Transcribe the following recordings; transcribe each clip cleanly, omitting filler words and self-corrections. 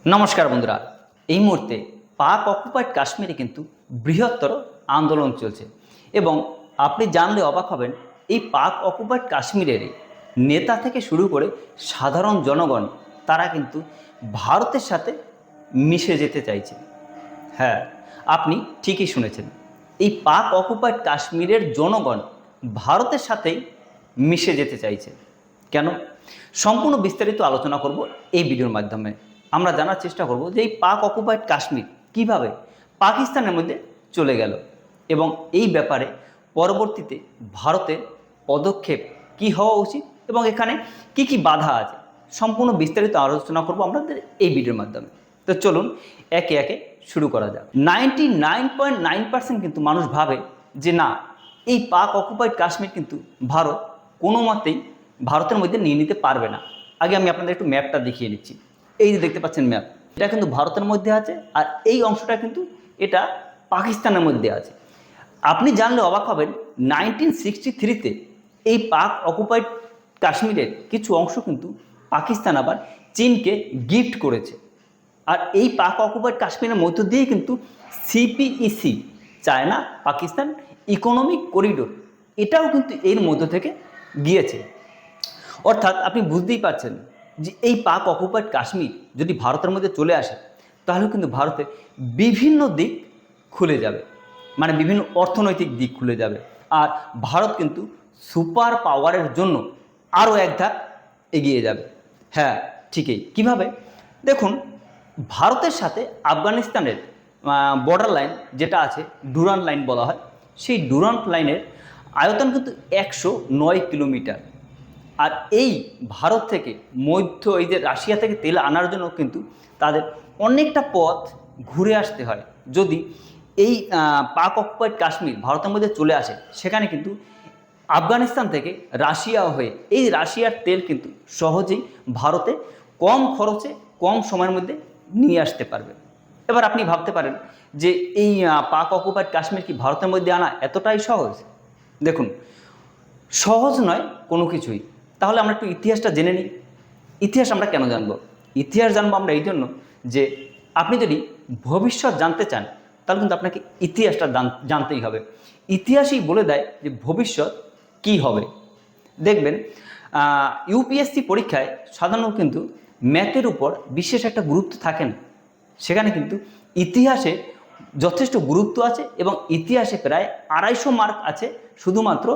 নমস্কার বন্ধুরা, এই মুহূর্তে পাক অকুপাইড কাশ্মীরে কিন্তু বৃহত্তর আন্দোলন চলছে এবং আপনি জানলে অবাক হবেন। এই পাক অকুপাইড কাশ্মীরের নেতা থেকে শুরু করে সাধারণ জনগণ তারা কিন্তু ভারতের সাথে মিশে যেতে চাইছে। হ্যাঁ, আপনি ঠিকই শুনেছেন, এই পাক অকুপাইড কাশ্মীরের জনগণ ভারতের সাথেই মিশে যেতে চাইছে। কেন? সম্পূর্ণ বিস্তারিত আলোচনা করব এই ভিডিওর মাধ্যমে। আমরা জানার চেষ্টা করব যে এই পাক অকুপাইড কাশ্মীর কিভাবে পাকিস্তানের মধ্যে চলে গেল এবং এই ব্যাপারে পরবর্তীতে ভারতের পদক্ষেপ কি হওয়া উচিত এবং এখানে কি কি বাধা আছে, সম্পূর্ণ বিস্তারিত আলোচনা করব আমাদের এই ভিডিওর মাধ্যমে। তো চলুন একে একে শুরু করা যাক। 99.9% কিন্তু মানুষ ভাবে যে না, এই পাক অকুপাইড কাশ্মীর কিন্তু ভারত কোনো মতেই ভারতের মধ্যে নিয়ে নিতে পারবে না। আগে আমি আপনাদের একটু ম্যাপটা দেখিয়ে নিচ্ছি। এই যে দেখতে পাচ্ছেন ম্যাপ, এটা কিন্তু ভারতের মধ্যে আছে আর এই অংশটা কিন্তু এটা পাকিস্তানের মধ্যে আছে। আপনি জানলে অবাক হবেন, 1963-তে এই পাক অকুপাইড কাশ্মীরের কিছু অংশ কিন্তু পাকিস্তান আবার চীনকে গিফট করেছে। আর এই পাক অকুপাইড কাশ্মীরের মধ্য দিয়ে কিন্তু CPEC, China Pakistan economic corridor, এটাও কিন্তু এর মধ্য থেকে গিয়েছে। অর্থাৎ আপনি বুঝতেই পারছেন যে এই পাক অকুপাইড কাশ্মীর যদি ভারতের মধ্যে চলে আসে তাহলে কিন্তু ভারতের বিভিন্ন দিক খুলে যাবে, মানে বিভিন্ন অর্থনৈতিক দিক খুলে যাবে। আর ভারত কিন্তু সুপার পাওয়ারের জন্য আরও এক ধাপ এগিয়ে যাবে। হ্যাঁ, ঠিকই। কিভাবে? দেখুন, ভারতের সাথে আফগানিস্তানের বর্ডার লাইন যেটা আছে, ডুরান্ট লাইন বলা হয়, সেই ডুরান্ট লাইনের আয়তন কিন্তু 109 কিলোমিটার। আর এই ভারত থেকে এই যে রাশিয়া থেকে তেল আনার জন্য কিন্তু তাদের অনেকটা পথ ঘুরে আসতে হয়। যদি এই পাক অকুপাইড কাশ্মীর ভারতের মধ্যে চলে আসে, সেখানে কিন্তু আফগানিস্তান থেকে রাশিয়া হয়ে এই রাশিয়ার তেল কিন্তু সহজেই ভারতে কম খরচে কম সময়ের মধ্যে নিয়ে আসতে পারবে। এবার আপনি ভাবতে পারেন যে এই পাক অকুপাইড কাশ্মীর কি ভারতের মধ্যে আনা এতটাই সহজ? দেখুন, সহজ নয় কোনো কিছুই। তাহলে আমরা একটু ইতিহাসটা জেনে নিই। ইতিহাস আমরা কেন জানবো? ইতিহাস জানবো আমরা এই জন্য যে আপনি যদি ভবিষ্যৎ জানতে চান তাহলে কিন্তু আপনাকে ইতিহাসটা জানতেই হবে। ইতিহাসই বলে দেয় যে ভবিষ্যৎ কি হবে। দেখবেন, ইউপিএসসি পরীক্ষায় সাধারণত কিন্তু ম্যাথের উপর বিশেষ একটা গুরুত্ব থাকে না, সেখানে কিন্তু ইতিহাসে যথেষ্ট গুরুত্ব আছে এবং ইতিহাসে প্রায় 250 মার্ক আছে শুধুমাত্র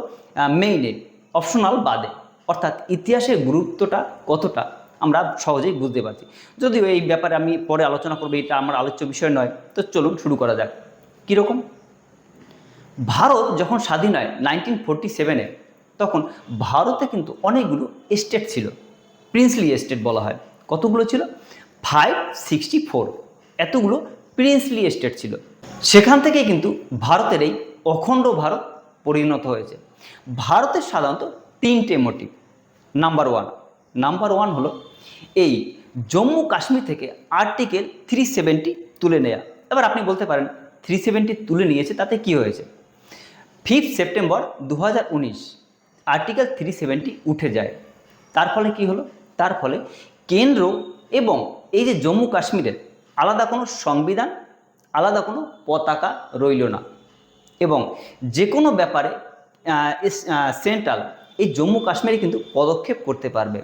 মেইনে, অপশনাল বাদে। অর্থাৎ ইতিহাসের গুরুত্বটা কতটা আমরা সহজেই বুঝতে পারছি। যদিও এই ব্যাপারে আমি পরে আলোচনা করবো, এটা আমার আলোচ্য বিষয় নয়। তো চলুন শুরু করা যাক। কীরকম? ভারত যখন স্বাধীন হয় 1947-এ, তখন ভারতে কিন্তু অনেকগুলো স্টেট ছিল, প্রিন্সলি স্টেট বলা হয়। কতগুলো ছিল? 564 এতগুলো প্রিন্সলি স্টেট ছিল। সেখান থেকে কিন্তু ভারতের এই অখণ্ড ভারত পরিণত হয়েছে। ভারতের সাধারণত 3টে মোটিভ। নাম্বার ওয়ান হলো এই জম্মু কাশ্মীর থেকে আর্টিকেল 370 তুলে নেওয়া। এবার আপনি বলতে পারেন 370 তুলে নিয়েছে, তাতে কি হয়েছে? 5 সেপ্টেম্বর 2019 আর্টিকেল 370 উঠে যায়। তার ফলে কি হলো? তার ফলে কেন্দ্র এবং এই যে জম্মু কাশ্মীরের আলাদা কোনো সংবিধান, আলাদা কোনো পতাকা রইল না এবং যে কোনো ব্যাপারে সেন্ট্রাল এই জম্মু কাশ্মীরে কিন্তু পদক্ষেপ করতে পারবে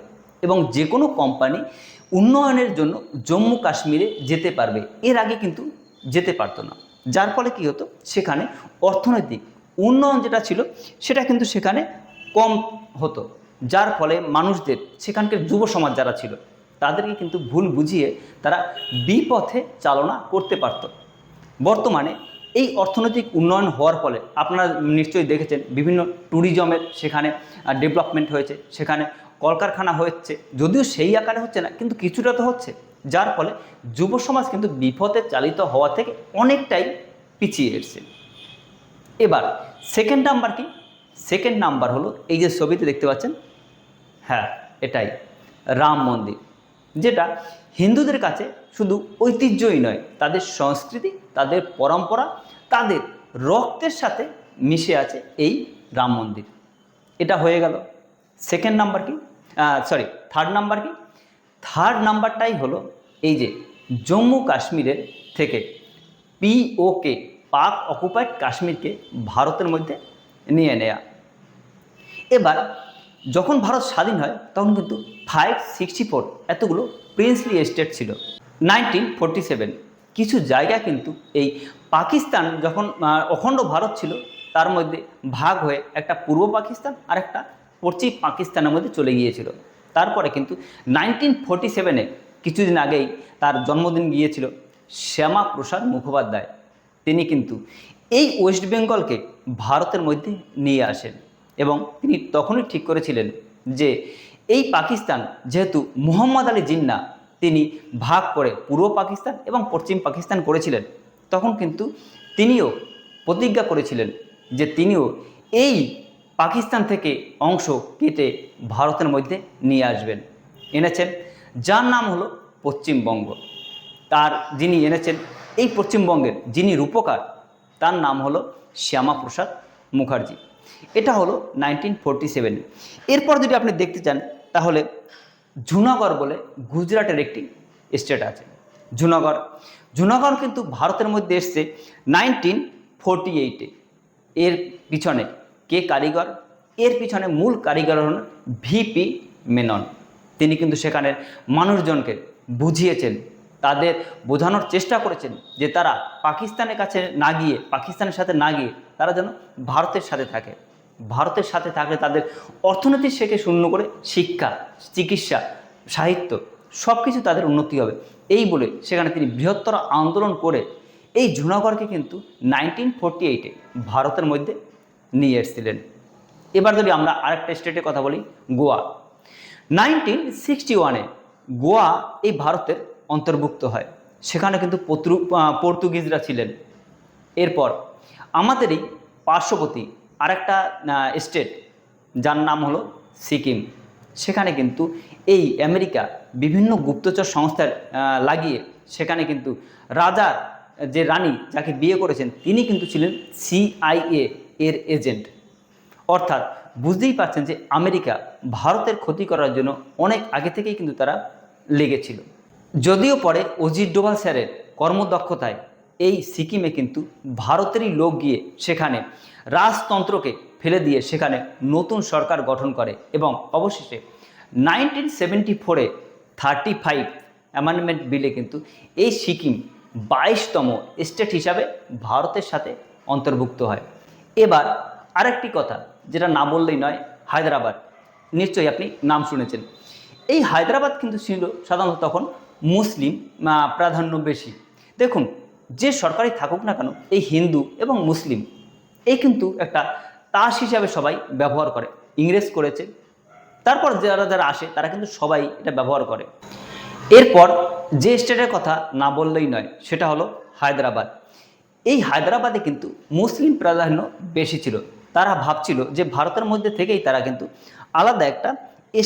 এবং যে কোনো কোম্পানি উন্নয়নের জন্য জম্মু কাশ্মীরে যেতে পারবে। এর আগে কিন্তু যেতে পারতো না। যার ফলে কি হতো, সেখানে অর্থনৈতিক উন্নয়ন যেটা ছিল সেটা কিন্তু সেখানে কম হতো। যার ফলে মানুষদের, সেখানকার যুব সমাজ যারা ছিল, তাদেরকে কিন্তু ভুল বুঝিয়ে তারা বিপথে চালনা করতে পারত। বর্তমানে এই অর্থনৈতিক উন্নয়ন হওয়ার ফলে আপনারা নিশ্চয়ই দেখেছেন বিভিন্ন ট্যুরিজমের সেখানে ডেভেলপমেন্ট হয়েছে, সেখানে কলকারখানা হচ্ছে, যদিও সেই আকারে হচ্ছে না কিন্তু কিছুটা তো হচ্ছে। যার ফলে যুব সমাজ কিন্তু বিপথে চালিত হওয়া থেকে অনেকটাই পিছিয়ে এসছে। এবার সেকেন্ড নাম্বার কি? সেকেন্ড নাম্বার হলো এই যে ছবিতে দেখতে পাচ্ছেন, হ্যাঁ এটাই রাম মন্দির, যেটা হিন্দুদের কাছে শুধু ঐতিহ্যই নয়, তাদের সংস্কৃতি, তাদের পরম্পরা, তাদের রক্তের সাথে মিশে আছে এই রাম মন্দির। এটা হয়ে গেল সেকেন্ড নাম্বার কি, থার্ড নাম্বার কি? থার্ড নাম্বারটাই হলো এই যে জম্মু কাশ্মীরের থেকে পিওকে, পাক অকুপাইড কাশ্মীরকে ভারতের মধ্যে নিয়ে নেয়া। এবার যখন ভারত স্বাধীন হয় তখন কিন্তু 564 এতগুলো প্রিন্সলি স্টেট ছিল। 1947 কিছু জায়গা কিন্তু এই পাকিস্তান যখন অখণ্ড ভারত ছিল তার মধ্যে ভাগ হয়ে একটা পূর্ব পাকিস্তান আর একটা পশ্চিম পাকিস্তানের মধ্যে চলে গিয়েছিল। তারপরে কিন্তু 1947-এ কিছুদিন আগেই তার জন্মদিন গিয়েছিল শ্যামাপ্রসাদ মুখোপাধ্যায়। তিনি কিন্তু এই ওয়েস্ট বেঙ্গলকে ভারতের মধ্যে নিয়ে আসেন এবং তিনি তখনই ঠিক করেছিলেন যে এই পাকিস্তান যেহেতু মুহাম্মদ আলী জিন্নাহ তিনি ভাগ করে পূর্ব পাকিস্তান এবং পশ্চিম পাকিস্তান করেছিলেন, তখন কিন্তু তিনিও প্রতিজ্ঞা করেছিলেন যে তিনিও এই পাকিস্তান থেকে অংশ কেটে ভারতের মধ্যে নিয়ে আসবেন। এনেছেন যার নাম হলো পশ্চিমবঙ্গ। তার যিনি এনেছেন এই পশ্চিমবঙ্গের যিনি রূপকার তার নাম হলো শ্যামাপ্রসাদ মুখার্জি। এটা হলো 1947। এরপর যদি আপনি দেখতে চান তাহলে জুনাগড় বলে গুজরাটের একটি স্টেট আছে। জুনাগড় কিন্তু ভারতের মধ্যে এসছে 1948-এ। এর পিছনে কে কারিগর? এর পিছনে মূল কারিগর হলেন ভিপি মেনন। তিনি কিন্তু সেখানের মানুষজনকে বুঝিয়েছেন, তাদের বোঝানোর চেষ্টা করেছেন যে তারা পাকিস্তানের কাছে না গিয়ে, পাকিস্তানের সাথে না গিয়ে তারা যেন ভারতের সাথে থাকে। ভারতের সাথে থাকলে তাদের অর্থনীতি থেকে শূন্য করে শিক্ষা, চিকিৎসা, সাহিত্য সব কিছু তাদের উন্নতি হবে। এই বলে সেখানে তিনি বৃহত্তর আন্দোলন করে এই জুনাগড়কে কিন্তু 1948-এ ভারতের মধ্যে নিয়ে এসেছিলেন। এবার যদি আমরা আরেকটা স্টেটের কথা বলি, গোয়া। 1961-এ গোয়া এই ভারতের অন্তর্ভুক্ত হয়। সেখানে কিন্তু পর্তুগিজরা ছিলেন। এরপর আমাদের এই পার্শ্ববর্তী আরেকটা স্টেট যার নাম হলো সিকিম। সেখানে কিন্তু এই আমেরিকা বিভিন্ন গুপ্তচর সংস্থা লাগিয়ে সেখানে কিন্তু রাজার যে রানী যাকে বিয়ে করেছেন তিনি কিন্তু ছিলেন CIA এর এজেন্ট। অর্থাৎ বুঝতেই পারছেন যে আমেরিকা ভারতের ক্ষতি করার জন্য অনেক আগে থেকেই কিন্তু তারা লেগেছিল। যদিও পরে অজিত ডোভাল স্যারের কর্মদক্ষতায় এই সিকিমে কিন্তু ভারতেরই লোক গিয়ে সেখানে রাজতন্ত্রকে ফেলে দিয়ে সেখানে নতুন সরকার গঠন করে এবং অবশেষে 1974-এ 35 অ্যামেন্ডমেন্ট বিলে কিন্তু এই সিকিম 22তম স্টেট হিসাবে ভারতের সাথে অন্তর্ভুক্ত হয়। এবার আরেকটি কথা যেটা না বললেই নয়, হায়দ্রাবাদ। নিশ্চয়ই আপনি নাম শুনেছেন। এই হায়দ্রাবাদ কিন্তু ছিল সাধারণত তখন মুসলিম প্রাধান্য বেশি। দেখুন, যে সরকারই থাকুক না কেন এই হিন্দু এবং মুসলিম এই কিন্তু একটা তাস হিসাবে সবাই ব্যবহার করে। ইংরেজ করেছে, তারপর যারা যারা আসে তারা কিন্তু সবাই এটা ব্যবহার করে। এরপর যে স্টেটের কথা না বললেই নয় সেটা হলো হায়দ্রাবাদ। এই হায়দ্রাবাদে কিন্তু মুসলিম প্রাধান্য বেশি ছিল। তারা ভাবছিল যে ভারতের মধ্যে থেকেই তারা কিন্তু আলাদা একটা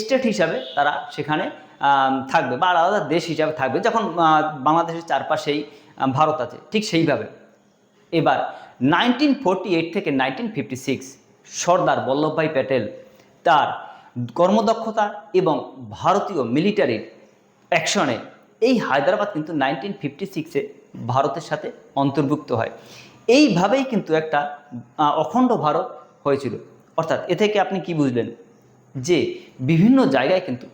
স্টেট হিসাবে তারা সেখানে থাকবে বা আলাদা দেশ হিসাবে থাকবে, যখন বাংলাদেশের চারপাশেই ভারত আছে ঠিক সেইভাবে। এবার 1948 থেকে 1956 সর্দার বল্লভভাই প্যাটেল তার কর্মদক্ষতা এবং ভারতীয় মিলিটারির অ্যাকশনে এই হায়দ্রাবাদ কিন্তু 1956-এ ভারতের সাথে অন্তর্ভুক্ত হয়। এইভাবেই কিন্তু একটা অখণ্ড ভারত হয়েছিল। অর্থাৎ এ থেকে আপনি কি বুঝলেন যে বিভিন্ন জায়গায় কিন্তু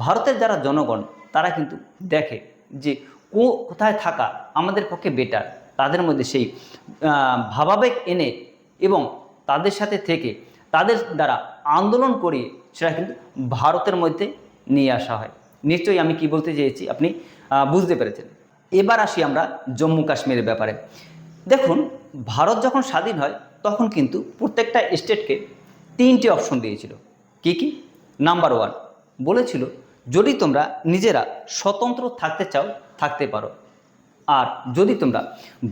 ভারতের যারা জনগণ তারা কিন্তু দেখে যে কোথায় থাকা আমাদের পক্ষে বেটার, তাদের মধ্যে সেই ভাবাবেগ এনে এবং তাদের সাথে থেকে তাদের দ্বারা আন্দোলন করিয়ে সেটা কিন্তু ভারতের মধ্যে নিয়ে আসা হয়। নিশ্চয়ই আমি কি বলতে চেয়েছি আপনি বুঝতে পেরেছেন। এবার আসি আমরা জম্মু কাশ্মীরের ব্যাপারে। দেখুন, ভারত যখন স্বাধীন হয় তখন কিন্তু প্রত্যেকটা স্টেটকে 3টে অপশন দিয়েছিল। কি কি? নাম্বার 1 বলেছিল যদি তোমরা নিজেরা স্বতন্ত্র থাকতে চাও থাকতে পারো, আর যদি তোমরা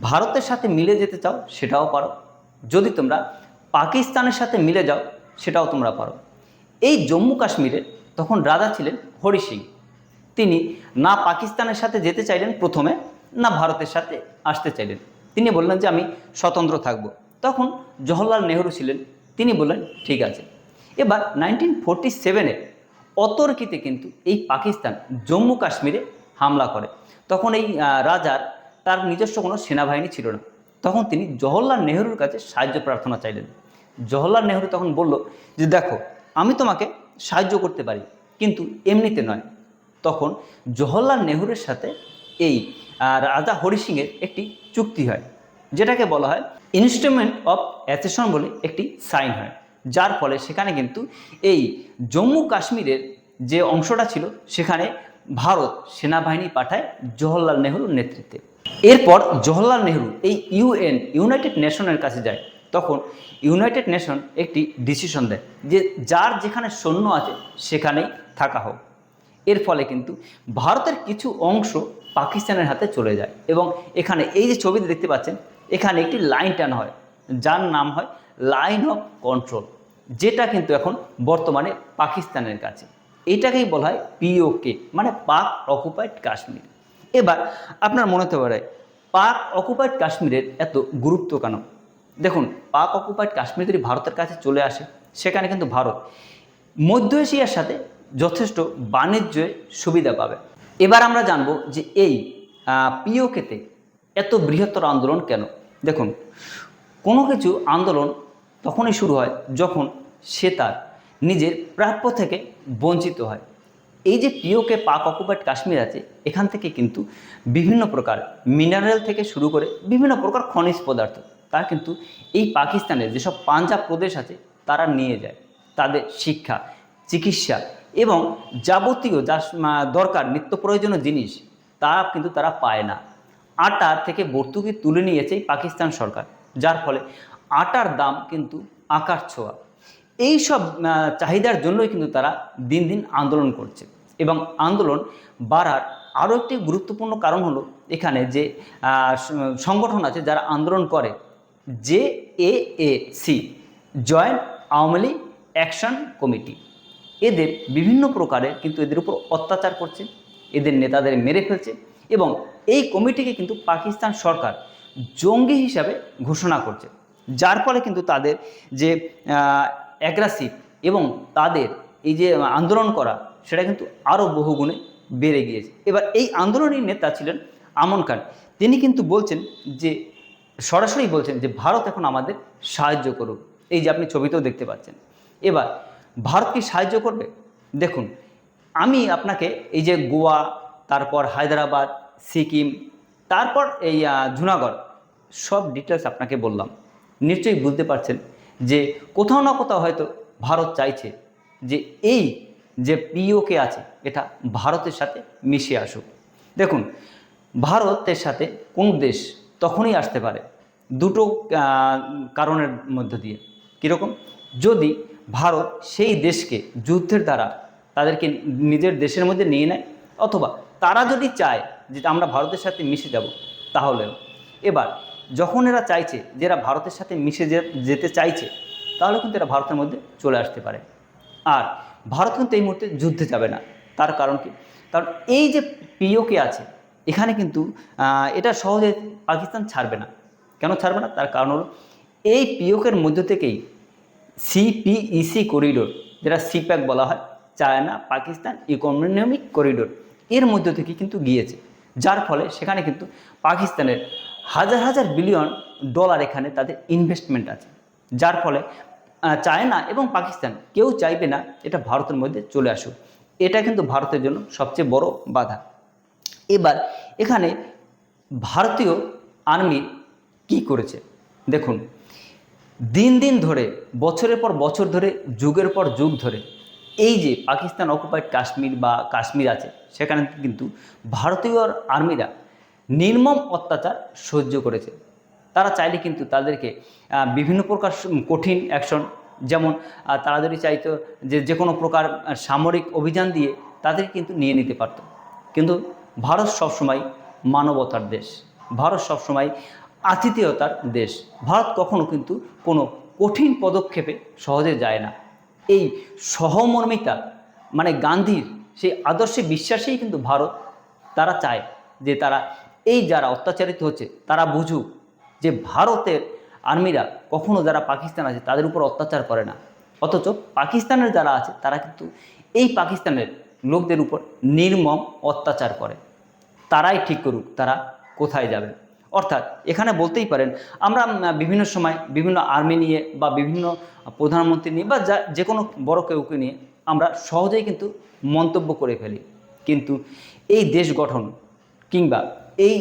ভারতের সাথে মিলে যেতে চাও সেটাও পারো, যদি তোমরা পাকিস্তানের সাথে মিলে যাও সেটাও তোমরা পারো। এই জম্মু কাশ্মীরের তখন রাজা ছিলেন হরি সিং। তিনি না পাকিস্তানের সাথে যেতে চাইলেন প্রথমে, না ভারতের সাথে আসতে চাইলেন। তিনি বললেন যে আমি স্বতন্ত্র থাকব। তখন জওহরলাল নেহরু ছিলেন, তিনি বললেন ঠিক আছে। এবার 1947-এ অতর্কিতে কিন্তু এই পাকিস্তান জম্মু কাশ্মীরে হামলা করে। তখন এই রাজার তার নিজস্ব কোনো সেনাবাহিনী ছিল না। তখন তিনি জওহরলাল নেহরুর কাছে সাহায্য প্রার্থনা চাইলেন। জওহরলাল নেহরু তখন বলল যে দেখো, আমি তোমাকে সাহায্য করতে পারি, কিন্তু এমনিতে নয়। তখন জওহরলাল নেহরুর সাথে এই রাজা হরি সিংয়ের একটি চুক্তি হয়, যেটাকে বলা হয় ইনস্ট্রুমেন্ট অফ অ্যাসেশন বলে একটি সাইন হয়, যার ফলে সেখানে কিন্তু এই জম্মু কাশ্মীরের যে অংশটা ছিল সেখানে ভারত সেনাবাহিনী পাঠায় জওহরলাল নেহরুর নেতৃত্বে। এরপর জওহরলাল নেহরু এই ইউনাইটেড নেশনের কাছে যায়। তখন ইউনাইটেড নেশন একটি ডিসিশন দেয় যে যার যেখানে সৈন্য আছে সেখানেই থাকা হোক। এর ফলে কিন্তু ভারতের কিছু অংশ পাকিস্তানের হাতে চলে যায় এবং এখানে এই যে ছবিতে দেখতে পাচ্ছেন, এখানে একটি লাইন টানা হয় যার নাম হয় লাইন অফ কন্ট্রোল, যেটা কিন্তু এখন বর্তমানে পাকিস্তানের কাছে। এটাকেই বলা হয় পিওকে, মানে পাক অকুপাইড কাশ্মীর। এবার আপনার মনে হতে পারে পাক অকুপাইড কাশ্মীরের এত গুরুত্ব কেন? দেখুন, পাক অকুপাইড কাশ্মীর যদি ভারতের কাছে চলে আসে, সেখানে কিন্তু ভারত মধ্য এশিয়ার সাথে যথেষ্ট বাণিজ্যে সুবিধা পাবে। এবার আমরা জানব যে এই পিওকেতে এত বৃহত্তর আন্দোলন কেন। দেখুন, কোনো কিছু আন্দোলন তখনই শুরু হয় যখন সে তার নিজের প্রাপ্য থেকে বঞ্চিত হয়। এই যে পিওকে পাক অকুপাইড কাশ্মীর আছে, এখান থেকে কিন্তু বিভিন্ন প্রকার মিনারেল থেকে শুরু করে বিভিন্ন প্রকার খনিজ পদার্থ তা কিন্তু এই পাকিস্তানের যেসব পাঞ্জাব প্রদেশ আছে তারা নিয়ে যায়। তাদের শিক্ষা, চিকিৎসা এবং যাবতীয় যা দরকার নিত্য প্রয়োজনীয় জিনিস তা কিন্তু তারা পায় না। আটা থেকে ভর্তুকি তুলে নিয়েছে পাকিস্তান সরকার, যার ফলে আটার দাম কিন্তু আকাশ ছোঁয়া। এই সব চাহিদার জন্যই কিন্তু তারা দিন দিন আন্দোলন করছে। এবং আন্দোলন বাড়ার আরও একটি গুরুত্বপূর্ণ কারণ হলো এখানে যে সংগঠন আছে যারা আন্দোলন করে, JAAC, joint Awami League action committee. এদের বিভিন্ন প্রকারের কিন্তু এদের উপর অত্যাচার করছে, এদের নেতাদের মেরে ফেলছে এবং এই কমিটিকে কিন্তু পাকিস্তান সরকার জঙ্গি হিসাবে ঘোষণা করছে, যার ফলে কিন্তু তাদের যে অ্যাগ্রেসিভ এবং তাদের এই যে আন্দোলন করা সেটা কিন্তু আরও বহুগুণে বেড়ে গিয়েছে। এবার এই আন্দোলনের নেতা ছিলেন আমন খান। তিনি কিন্তু বলছেন যে সরাসরি বলছেন যে ভারত এখন আমাদের সাহায্য করুক। এই যে আপনি ছবিতেও দেখতে পাচ্ছেন। এবার ভারত কি সাহায্য করবে? দেখুন, আমি আপনাকে এই যে গোয়া, তারপর হায়দ্রাবাদ, সিকিম, তারপর এই জুনাগড় সব ডিটেলস আপনাকে বললাম। নিশ্চয়ই বুঝতে পারছেন যে কোথাও না কোথাও হয়তো ভারত চাইছে যে এই যে পিওকে আছে এটা ভারতের সাথে মিশে আসুক। দেখুন, ভারতের সাথে কোন দেশ তখনই আসতে পারে দুটো কারণের মধ্য দিয়ে। কীরকম? যদি ভারত সেই দেশকে যুদ্ধের দ্বারা তাদেরকে নিজের দেশের মধ্যে নিয়ে নেয়, অথবা তারা যদি চায় যে আমরা ভারতের সাথে মিশে যাব তাহলেও। এবার যখন এরা চাইছে যে এরা ভারতের সাথে মিশে যেতে চাইছে, তাহলে কিন্তু এরা ভারতের মধ্যে চলে আসতে পারে। আর ভারত কিন্তু এই মুহূর্তে যুদ্ধে যাবে না। তার কারণ কি? কারণ এই যে পিওকে আছে এখানে কিন্তু এটা সহজে পাকিস্তান ছাড়বে না। কেন ছাড়বে না? তার কারণ হলো এই পিওকের মধ্য থেকেই CPEC করিডোর, যেটা সিপ্যাক বলা হয়, চায়না পাকিস্তান ইকোনমিক করিডোর, এর মধ্য থেকে কিন্তু গিয়েছে, যার ফলে সেখানে কিন্তু পাকিস্তানের হাজার হাজার বিলিয়ন ডলার এখানে তাদের ইনভেস্টমেন্ট আছে, যার ফলে চায়না এবং পাকিস্তান কেউ চাইবে না এটা ভারতের মধ্যে চলে আসুক। এটা কিন্তু ভারতের জন্য সবচেয়ে বড় বাধা। এবার এখানে ভারতীয় আর্মি কি করেছে দেখুন, দিন দিন ধরে, বছরের পর বছর ধরে, যুগের পর যুগ ধরে এই যে পাকিস্তান অকুপাইড কাশ্মীর বা কাশ্মীর আছে সেখানে কিন্তু ভারতীয় আর্মিরা নির্মম অত্যাচার সহ্য করেছে। তারা চাইলে কিন্তু তাদেরকে বিভিন্ন প্রকার কঠিন অ্যাকশন, যেমন তারা যদি চাইতো যে কোনো প্রকার সামরিক অভিযান দিয়ে তাদের কিন্তু নিয়ে নিতে পারত। কিন্তু ভারত সবসময় মানবতার দেশ, ভারত সবসময় আতিথেয়তার দেশ। ভারত কখনো কিন্তু কোনো কঠিন পদক্ষেপে সহজে যায় না। এই সহমর্মিতা মানে গান্ধীর সেই আদর্শে বিশ্বাসেই কিন্তু ভারত তারা চায় যে তারা এই যারা অত্যাচারিত হচ্ছে তারা বুঝুক যে ভারতের আর্মিরা কখনো যারা পাকিস্তান আছে তাদের উপর অত্যাচার করে না, অথচ পাকিস্তানের যারা আছে তারা কিন্তু এই পাকিস্তানের লোকদের উপর নির্মম অত্যাচার করে। তারাই ঠিক করুক তারা কোথায় যাবে। অর্থাৎ এখানে বলতেই পারেন আমরা বিভিন্ন সময় বিভিন্ন আর্মি নিয়ে বা বিভিন্ন প্রধানমন্ত্রী নিয়ে বা যে কোনো বড় কেউকে নিয়ে আমরা সহজেই কিন্তু মন্তব্য করে ফেলি, কিন্তু এই দেশ গঠন কিংবা এই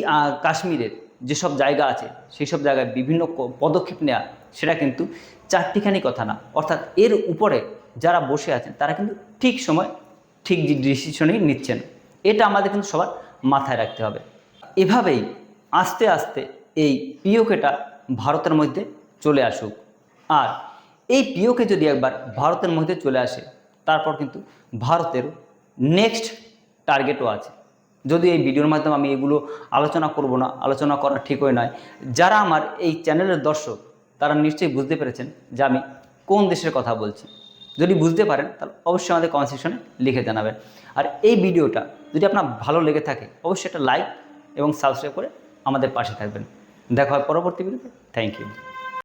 কাশ্মীরের যেসব জায়গা আছে সেই সব জায়গায় বিভিন্ন পদক্ষেপ নেওয়া, সেটা কিন্তু চারটিখানি কথা না। অর্থাৎ এর উপরে যারা বসে আছেন তারা কিন্তু ঠিক সময় ঠিক ডিসিশনই নিচ্ছেন, এটা আমাদের কিন্তু সবার মাথায় রাখতে হবে। এভাবেই আস্তে আস্তে এই পিওকেটা ভারতের মধ্যে চলে আসুক। আর এই পিওকে যদি একবার ভারতের মধ্যে চলে আসে, তারপর কিন্তু ভারতের নেক্সট টার্গেটও আছে। যদি এই ভিডিওর মাধ্যমে আমি এগুলো আলোচনা করব না, আলোচনা করা ঠিকই নয়। যারা আমার এই চ্যানেলের দর্শক তারা নিশ্চয়ই বুঝতে পেরেছেন যে আমি কোন দেশের কথা বলছি। যদি বুঝতে পারেন তাহলে অবশ্যই আমাদের কমেন্ট সেকশনে লিখে জানাবেন। আর এই ভিডিওটা যদি আপনার ভালো লেগে থাকে অবশ্যই একটা লাইক এবং সাবস্ক্রাইব করে আমাদের পাশে থাকবেন। দেখা হয় পরবর্তী ভিডিওতে। Thank you.